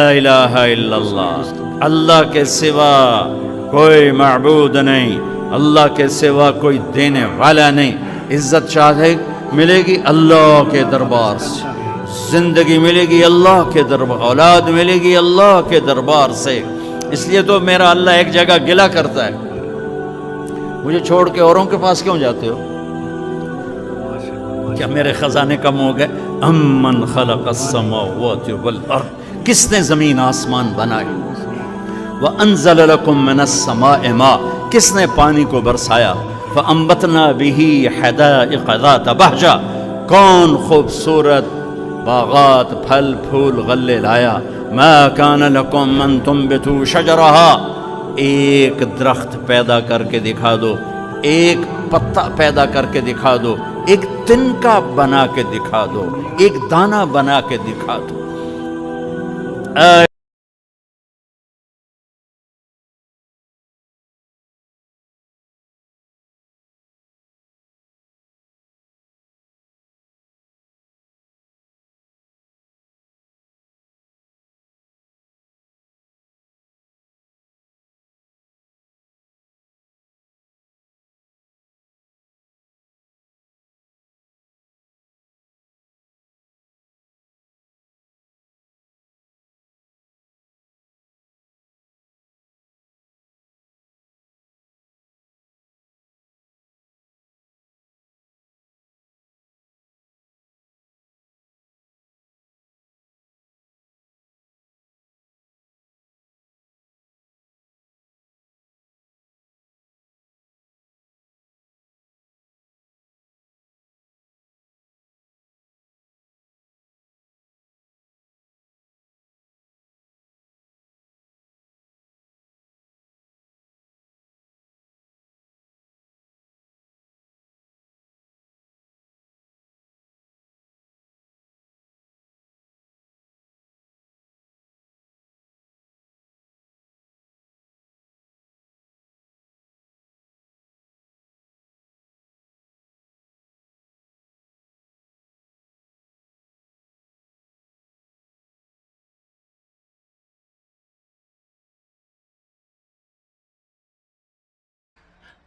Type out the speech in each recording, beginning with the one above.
ला इलाहा इल्लल्लाह, अल्लाह के सिवा कोई माबूद नहीं, अल्लाह के सिवा कोई देने वाला नहीं। इज्जत चाहे मिलेगी अल्लाह के दरबार से, जिंदगी मिलेगी अल्लाह के दरबार, औलाद मिलेगी अल्लाह के दरबार से। इसलिए तो मेरा अल्लाह एक जगह गिला करता है, मुझे छोड़ के औरों के पास क्यों जाते हो? क्या मेरे खजाने कम हो गए? अम्मन खलक़स समावाति वल अर्द, किसने जमीन आसमान बनाए? व अंज़ल लकुम मिनस समाए मा, किसने पानी को बरसाया? फ़अंबतना बिही हदाइक़ ज़ात बहजा, कौन खूबसूरत बागात फल फूल गल्ले लाया? मा कान लकुम अन तुंबितू शजरहा, एक दरख्त पैदा करके दिखा दो, एक पत्ता पैदा करके दिखा दो, एक तिनका बना के दिखा दो, एक दाना बना के दिखा दो।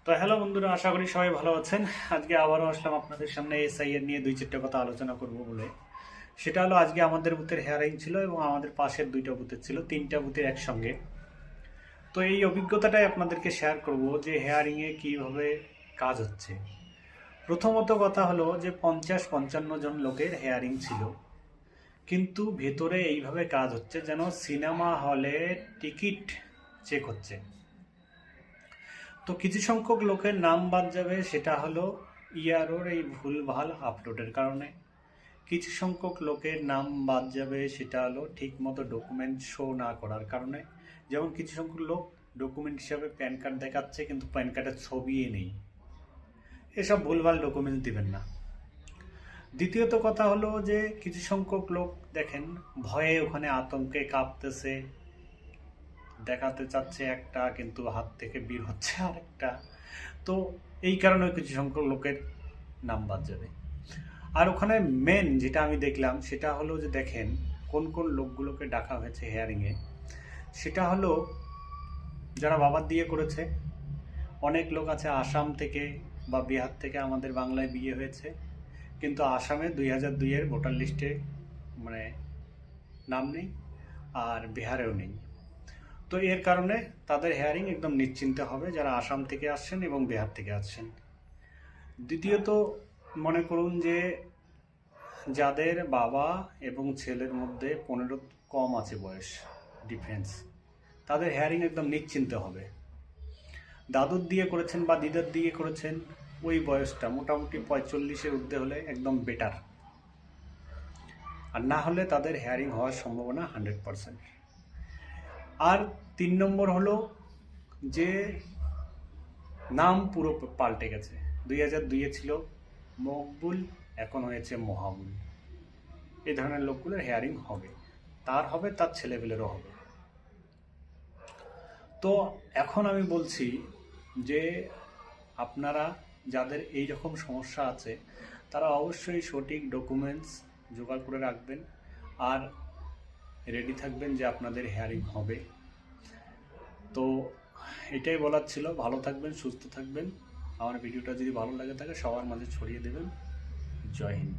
তো হ্যালো বন্ধুরা, আশা করি সবাই ভালো আছেন। আজকে আবারও আসলাম আপনাদের সামনে এসআইএর নিয়ে দুই চারটে কথা আলোচনা করব বলে। সেটা হলো, আজকে আমাদের বুথের হেয়ারিং ছিল এবং আমাদের পাশের দুইটা বুথের ছিল, তিনটা বুথের একসঙ্গে। তো এই অভিজ্ঞতাটাই আপনাদেরকে শেয়ার করব যে হেয়ারিংয়ে কীভাবে কাজ হচ্ছে। প্রথমত কথা হলো যে 50-55 জন লোকের হেয়ারিং ছিল, কিন্তু ভেতরে এইভাবে কাজ হচ্ছে যেন সিনেমা হলে টিকিট চেক হচ্ছে। তো কিছু সংখ্যক লোকের নাম বাদ যাবে, সেটা হলো ইয়ারোর এই ভুলভাল আপলোডের কারণে। কিছু সংখ্যক লোকের নাম বাদ যাবে, সেটা হলো ঠিক মতো ডকুমেন্ট শো না করার কারণে। যেমন কিছু সংখ্যক লোক ডকুমেন্ট হিসাবে প্যান কার্ড দেখাচ্ছে, কিন্তু প্যান কার্ডের ছবিই নেই। এসব ভুলভাল ডকুমেন্ট দিবেন না। দ্বিতীয়ত কথা হলো যে কিছু সংখ্যক লোক দেখেন ভয়ে ওখানে আতঙ্কে কাঁপতেছে, দেখাতে চাচ্ছে একটা, কিন্তু হাত থেকে বের হচ্ছে আরেকটা। তো এই কারণে কিছু সংখ্যক লোকের নাম বাদ যাবে। আর ওখানে মেন যেটা আমি দেখলাম সেটা হলো যে দেখেন কোন কোন লোকগুলোকে ডাকা হয়েছে হেয়ারিংয়ে। সেটা হলো যারা বাবার দিয়ে করেছে। অনেক লোক আছে আসাম থেকে বা বিহার থেকে আমাদের বাংলায় বিয়ে হয়েছে, কিন্তু আসামে 2002-এর ভোটার লিস্টে মানে নাম নেই, আর বিহারেও নেই। তো এর কারণে তাদের হেয়ারিং একদম নিশ্চিন্তে হবে যারা আসাম থেকে আসছেন এবং বিহার থেকে আসছেন। দ্বিতীয়ত মনে করুন যে যাদের বাবা এবং ছেলের মধ্যে 15 কম আছে বয়স ডিফারেন্স, তাদের হেয়ারিং একদম নিশ্চিন্তে হবে। দাদুর দিয়ে করেছেন বা দিদার দিয়ে করেছেন, ওই বয়সটা মোটামুটি 45-এর ঊর্ধ্বে হলে একদম বেটার, আর না হলে তাদের হেয়ারিং হওয়ার সম্ভাবনা 100%। আর 3 নম্বর হলো যে নাম পুরো পাল্টে গেছে। 2002-এ ছিল মকবুল, এখন হয়েছে মহাবুল। এই ধরনের লোকগুলোর হেয়ারিং হবে, তার হবে, তার ছেলেপেলেরও হবে। তো এখন আমি বলছি যে আপনারা যাদের এই রকম সমস্যা আছে তারা অবশ্যই সঠিক ডকুমেন্টস জোগাড় করে রাখবেন। আর রেডি থাকবেন যে আপনাদের হেয়ারিং হবে। তো এটাই বলার ছিল। ভালো থাকবেন, সুস্থ থাকবেন। আমার ভিডিওটা যদি ভালো লাগে থাকে সবার মাঝে ছড়িয়ে দেবেন। জয় হিন্দ।